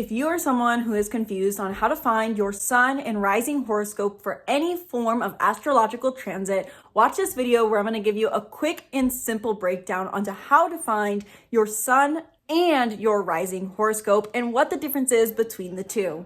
If you are someone who is confused on how to find your sun and rising horoscope for any form of astrological transit, watch this video where I'm going to give you a quick and simple breakdown onto how to find your sun and your rising horoscope and what the difference is between the two.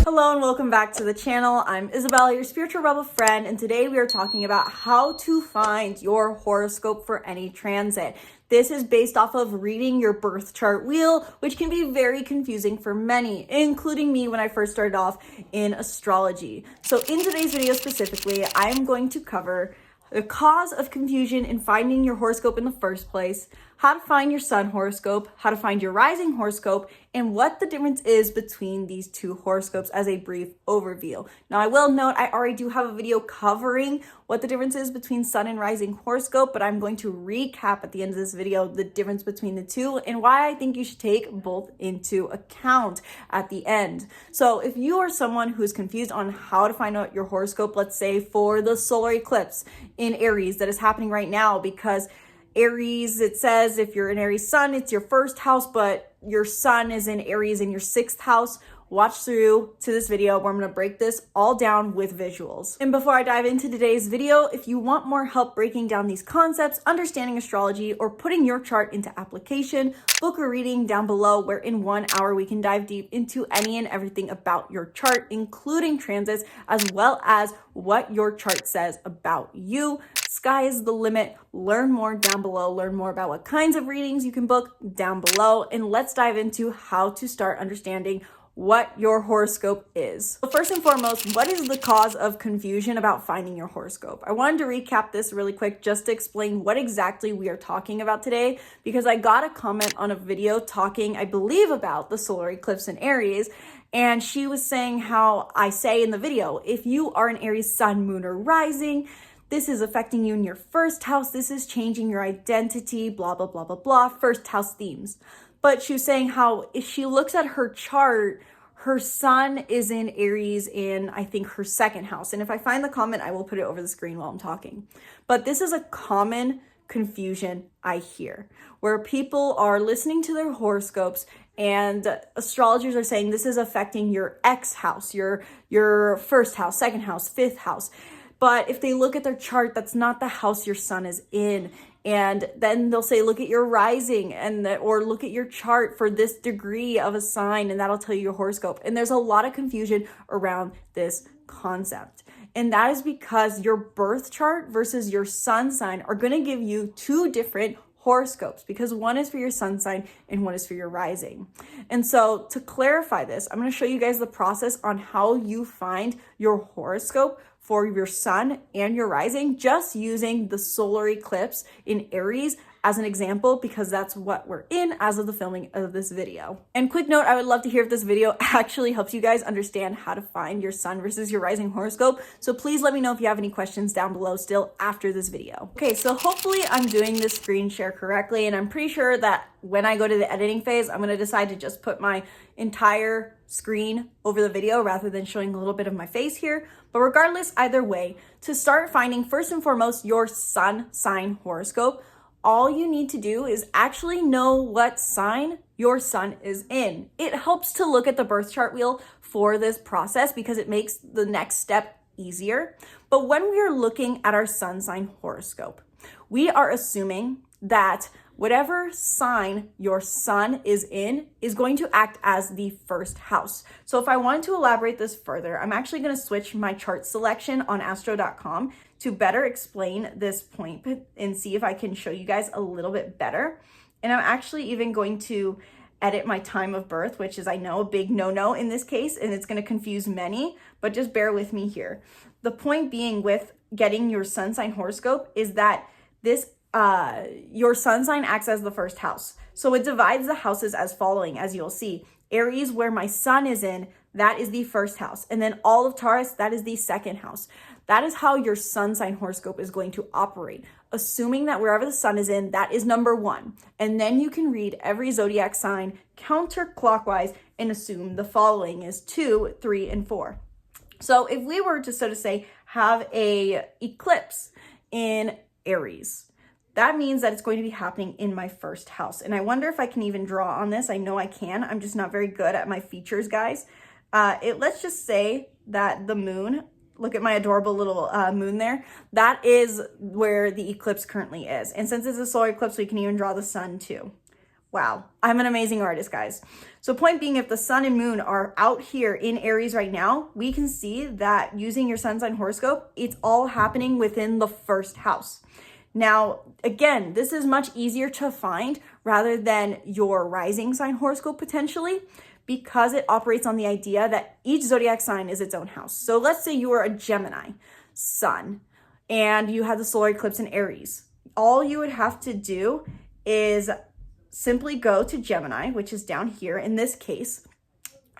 Hello and welcome back to the channel. I'm Isabelle, your spiritual rebel friend, and today we are talking about how to find your horoscope for any transit. This is based off of reading your birth chart wheel, which can be very confusing for many, including me when I first started off in astrology. So in today's video specifically, I'm going to cover the cause of confusion in finding your horoscope in the first place, how to find your sun horoscope, how to find your rising horoscope, and what the difference is between these two horoscopes as a brief overview. Now, I will note I already do have a video covering what the difference is between sun and rising horoscope, but I'm going to recap at the end of this video the difference between the two and why I think you should take both into account at the end. So if you are someone who's confused on how to find out your horoscope, let's say for the solar eclipse in Aries that is happening right now, because Aries, it says if you're in Aries sun, it's your first house, but your sun is in Aries in your sixth house. Watch through to this video where I'm going to break this all down with visuals. And before I dive into today's video, if you want more help breaking down these concepts, understanding astrology, or putting your chart into application, book a reading down below where in 1 hour we can dive deep into any and everything about your chart, including transits, as well as what your chart says about you. Sky is the limit. Learn more down below. Learn more about what kinds of readings you can book down below. And let's dive into how to start understanding what your horoscope is. So first and foremost, what is the cause of confusion about finding your horoscope? I wanted to recap this really quick just to explain what exactly we are talking about today, because I got a comment on a video talking, I believe, about the solar eclipse in Aries, and she was saying how I say in the video, if you are an Aries sun, moon, or rising, this is affecting you in your first house, this is changing your identity, blah, blah, blah, blah, blah, first house themes. But she was saying how if she looks at her chart, her sun is in Aries in, I think, her second house. And if I find the comment, I will put it over the screen while I'm talking. But this is a common confusion I hear, where people are listening to their horoscopes and astrologers are saying this is affecting your X house, your first house, second house, fifth house. But if they look at their chart, that's not the house your sun is in. And then they'll say, look at your rising or look at your chart for this degree of a sign, and that'll tell you your horoscope. And there's a lot of confusion around this concept. And that is because your birth chart versus your sun sign are going to give you two different horoscopes, because one is for your sun sign and one is for your rising. And so to clarify this, I'm going to show you guys the process on how you find your horoscope for your sun and your rising, just using the solar eclipse in Aries as an example, because that's what we're in as of the filming of this video. And quick note, I would love to hear if this video actually helps you guys understand how to find your sun versus your rising horoscope. So please let me know if you have any questions down below still after this video. Okay, so hopefully I'm doing this screen share correctly, and I'm pretty sure that when I go to the editing phase, I'm going to decide to just put my entire screen over the video rather than showing a little bit of my face here. But regardless, either way, to start finding first and foremost your sun sign horoscope, all you need to do is actually know what sign your sun is in. It helps to look at the birth chart wheel for this process because it makes the next step easier. But when we are looking at our sun sign horoscope, we are assuming that whatever sign your sun is in is going to act as the first house. So if I wanted to elaborate this further, I'm actually going to switch my chart selection on astro.com to better explain this point and see if I can show you guys a little bit better. And I'm actually even going to edit my time of birth, which is, I know, a big no-no in this case, and it's going to confuse many, but just bear with me here. The point being with getting your sun sign horoscope is that this your sun sign acts as the first house. So it divides the houses as following, as you'll see. Aries, where my sun is in, that is the first house. And then all of Taurus, that is the second house. That is how your sun sign horoscope is going to operate, assuming that wherever the sun is in, that is number one. And then you can read every zodiac sign counterclockwise and assume the following is 2, 3, and 4. So if we were to, so to say, have a eclipse in Aries, that means that it's going to be happening in my first house. And I wonder if I can even draw on this. I know I can. I'm just not very good at my features, guys. Let's just say that the moon, look at my adorable little moon there, that is where the eclipse currently is. And since it's a solar eclipse, we can even draw the sun too. Wow, I'm an amazing artist, guys. So point being, if the sun and moon are out here in Aries right now, we can see that using your sun sign horoscope, it's all happening within the first house. Now, again, this is much easier to find rather than your rising sign horoscope potentially, because it operates on the idea that each zodiac sign is its own house. So let's say you are a Gemini sun and you had the solar eclipse in Aries. All you would have to do is simply go to Gemini, which is down here in this case,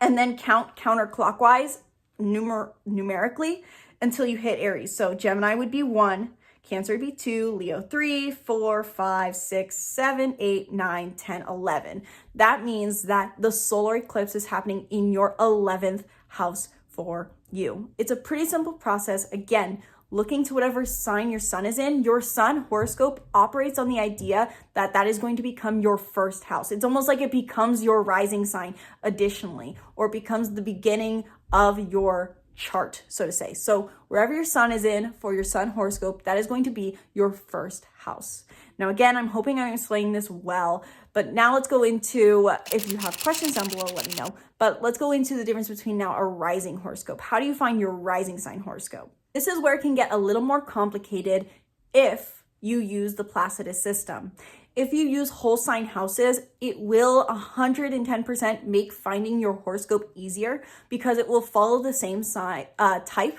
and then count counterclockwise numerically until you hit Aries. So Gemini would be 1, Cancer would be 2, Leo 3, 4, 5, 6, 7, 8, 9, 10, 11. That means that the solar eclipse is happening in your 11th house for you. It's a pretty simple process. Again, looking to whatever sign your sun is in, your sun horoscope operates on the idea that that is going to become your first house. It's almost like it becomes your rising sign additionally, or becomes the beginning of your chart, so to say. So wherever your sun is in for your sun horoscope, that is going to be your first house. Now, again, I'm hoping I'm explaining this well, but now let's go into, if you have questions down below, let me know. But let's go into the difference between now a rising horoscope. How do you find your rising sign horoscope? This is where it can get a little more complicated if you use the Placidus system. If you use whole sign houses, it will 110% make finding your horoscope easier, because it will follow the same type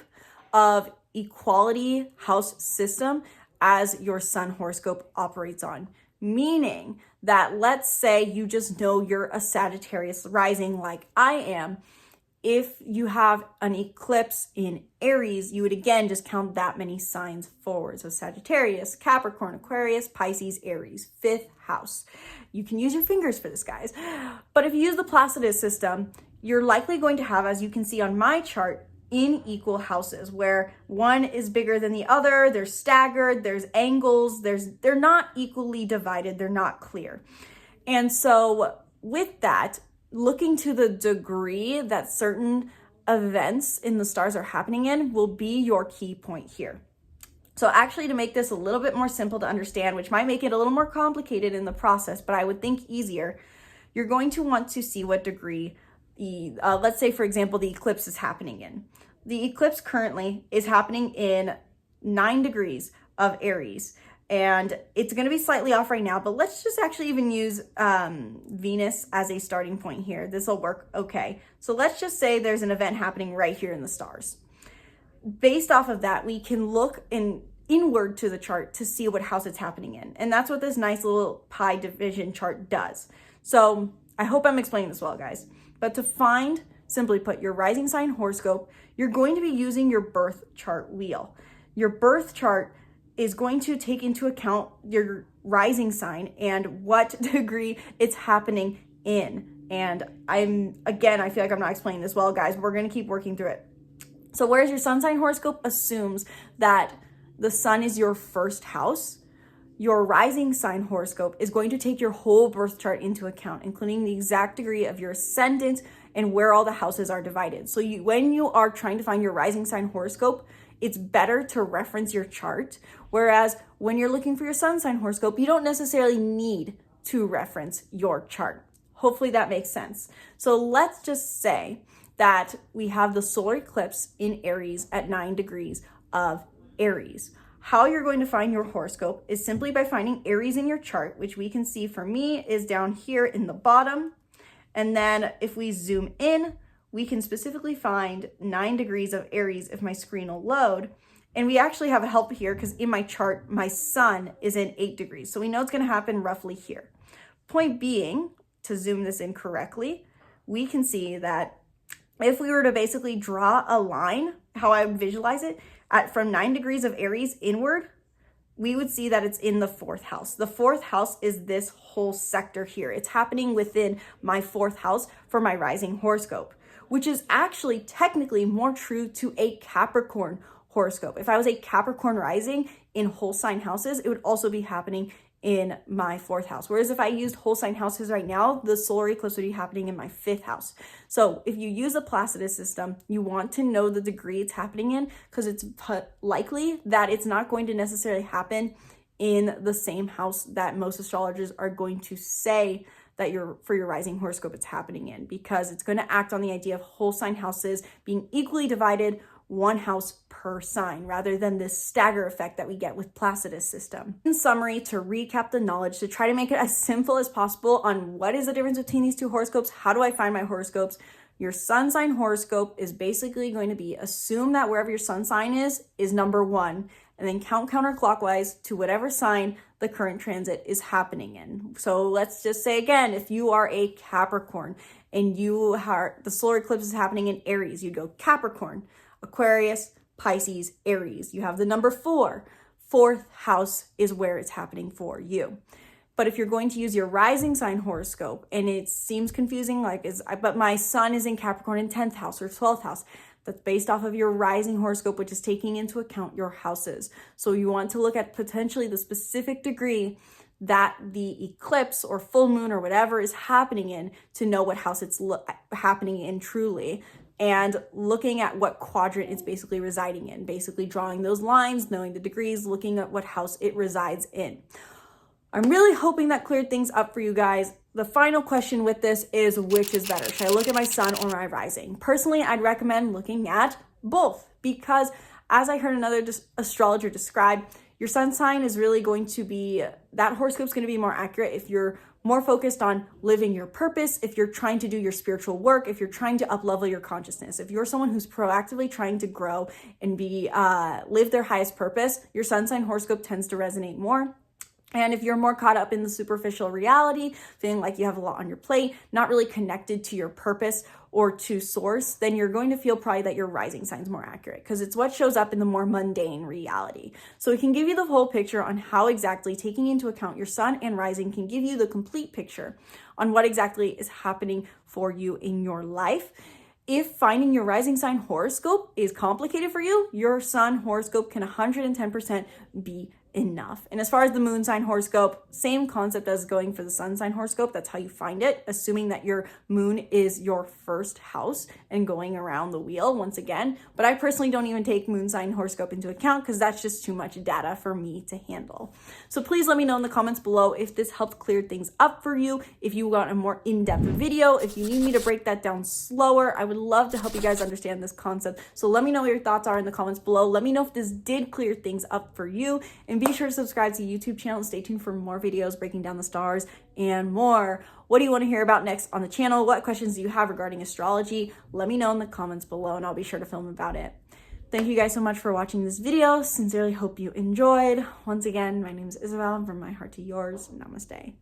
of equality house system as your sun horoscope operates on. Meaning that, let's say you just know you're a Sagittarius rising like I am. If you have an eclipse in Aries, you would again just count that many signs forward. So Sagittarius, Capricorn, Aquarius, Pisces, Aries, 5th house. You can use your fingers for this, guys. But if you use the Placidus system, you're likely going to have, as you can see on my chart, in equal houses where one is bigger than the other, they're staggered, there's angles, they're not equally divided, they're not clear. And so with that, looking to the degree that certain events in the stars are happening in will be your key point here. So actually, to make this a little bit more simple to understand, which might make it a little more complicated in the process, but I would think easier, you're going to want to see what degree let's say, for example, the eclipse is happening in. The eclipse currently is happening in 9 degrees of Aries. And it's going to be slightly off right now, but let's just actually even use Venus as a starting point here. This will work okay. So let's just say there's an event happening right here in the stars. Based off of that, we can look inward to the chart to see what house it's happening in. And that's what this nice little pie division chart does. So I hope I'm explaining this well, guys. But to find, simply put, your rising sign horoscope, you're going to be using your birth chart wheel. Your birth chart is going to take into account your rising sign and what degree it's happening in. And I feel like I'm not explaining this well, guys. We're going to keep working through it. So whereas your sun sign horoscope assumes that the sun is your first house, your rising sign horoscope is going to take your whole birth chart into account, including the exact degree of your ascendant and where all the houses are divided. So when you are trying to find your rising sign horoscope, it's better to reference your chart. Whereas when you're looking for your sun sign horoscope, you don't necessarily need to reference your chart. Hopefully that makes sense. So let's just say that we have the solar eclipse in Aries at 9 degrees of Aries. How you're going to find your horoscope is simply by finding Aries in your chart, which we can see for me is down here in the bottom. And then if we zoom in, we can specifically find 9 degrees of Aries if my screen will load. And we actually have a help here because in my chart, my sun is in 8 degrees. So we know it's going to happen roughly here. Point being, to zoom this in correctly, we can see that if we were to basically draw a line, how I would visualize it, from 9 degrees of Aries inward, we would see that it's in the 4th house. The 4th house is this whole sector here. It's happening within my 4th house for my rising horoscope, which is actually technically more true to a Capricorn horoscope. If I was a Capricorn rising, in whole sign houses, it would also be happening in my 4th house. Whereas if I used whole sign houses right now, the solar eclipse would be happening in my 5th house. So if you use a Placidus system, you want to know the degree it's happening in, because it's likely that it's not going to necessarily happen in the same house that most astrologers are going to say that for your rising horoscope it's happening in, because it's going to act on the idea of whole sign houses being equally divided, 1 house per sign, rather than this stagger effect that we get with Placidus system. In summary, to recap the knowledge, to try to make it as simple as possible on what is the difference between these 2 horoscopes, how do I find my horoscopes? Your sun sign horoscope is basically going to be, assume that wherever your sun sign is number 1, and then count counterclockwise to whatever sign the current transit is happening in. So let's just say again, if you are a Capricorn and the solar eclipse is happening in Aries, you go Capricorn, Aquarius, Pisces, Aries. You have the number 4. 4th house is where it's happening for you. But if you're going to use your rising sign horoscope, and it seems confusing, but my sun is in Capricorn in 10th house or 12th house, that's based off of your rising horoscope, which is taking into account your houses. So you want to look at potentially the specific degree that the eclipse or full moon or whatever is happening in to know what house it's happening in truly, and looking at what quadrant it's basically residing in, basically drawing those lines, knowing the degrees, looking at what house it resides in. I'm really hoping that cleared things up for you guys. The final question with this is, which is better? Should I look at my sun or my rising? Personally, I'd recommend looking at both, because as I heard another astrologer describe, your sun sign is really going to be, that horoscope's going to be more accurate if you're more focused on living your purpose, if you're trying to do your spiritual work, if you're trying to up-level your consciousness, if you're someone who's proactively trying to grow and live their highest purpose, your sun sign horoscope tends to resonate more. And if you're more caught up in the superficial reality, feeling like you have a lot on your plate, not really connected to your purpose or to source, then you're going to feel probably that your rising sign is more accurate, because it's what shows up in the more mundane reality. So it can give you the whole picture on how exactly taking into account your sun and rising can give you the complete picture on what exactly is happening for you in your life. If finding your rising sign horoscope is complicated for you, your sun horoscope can 110% be enough. And as far as the moon sign horoscope, same concept as going for the sun sign horoscope. That's how you find it, assuming that your moon is your 1st house and going around the wheel once again. But I personally don't even take moon sign horoscope into account, because that's just too much data for me to handle. So please let me know in the comments below if this helped clear things up for you, if you want a more in-depth video, if you need me to break that down slower. I would love to help you guys understand this concept. So let me know what your thoughts are in the comments below. Let me know if this did clear things up for you, and be sure to subscribe to the YouTube channel and stay tuned for more videos breaking down the stars and more. What do you want to hear about next on the channel? What questions do you have regarding astrology? Let me know in the comments below, and I'll be sure to film about it. Thank you guys so much for watching this video. Sincerely hope you enjoyed. Once again, my name is Isabelle, and from my heart to yours, namaste.